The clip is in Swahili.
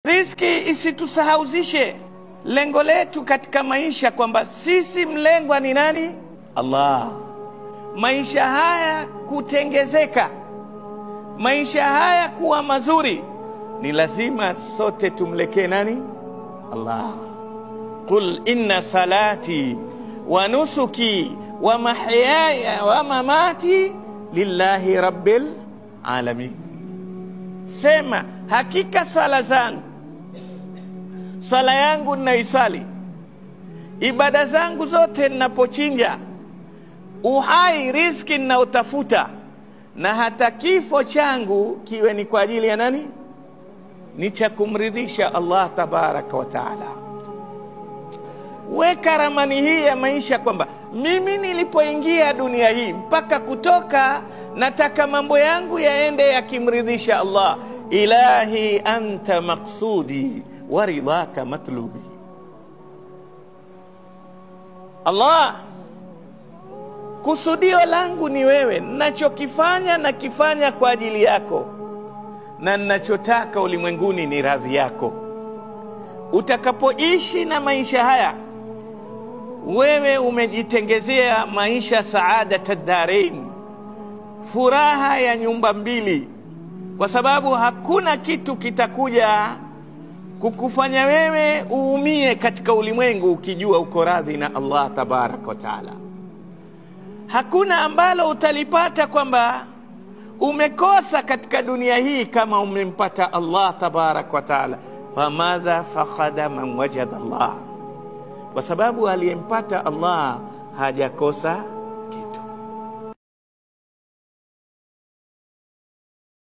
Riziki isitusahauzishe lengo letu katika maisha, kwamba sisi mlengwa ni nani? Allah. Maisha haya kutengezeka, maisha haya kuwa mazuri, ni lazima sote tumlekee nani? Allah. Qul inna salati wa nusuki wa mahyaya wa mamati lillahi rabbil alamin. Sema, hakika sala zangu, sala yangu ninaisali, ibada zangu zote ninapochinja, uhai, riziki ninaotafuta, na hata kifo changu kiwe ni kwa ajili ya nani? Ni cha kumridhisha Allah tabaraka wa taala. Weka ramani hii ya maisha kwamba mimi nilipoingia dunia hii mpaka kutoka, nataka mambo yangu yaende yakimridhisha Allah. Ilahi anta maqsudi wa ridhaka matlubi. Allah, kusudio langu ni wewe, ninachokifanya nakifanya kwa ajili yako, na ninachotaka ulimwenguni ni radhi yako. Utakapoishi na maisha haya, wewe umejitengezea maisha saadata darain, furaha ya nyumba mbili, kwa sababu hakuna kitu kitakuja kukufanya wewe uumie katika ulimwengu ukijua uko radhi na Allah tabaraka wa taala. Hakuna ambalo utalipata kwamba umekosa katika dunia hii kama umempata Allah tabaraka wa taala. Famadha fakhada man wajada Allah, kwa sababu aliyempata Allah hajakosa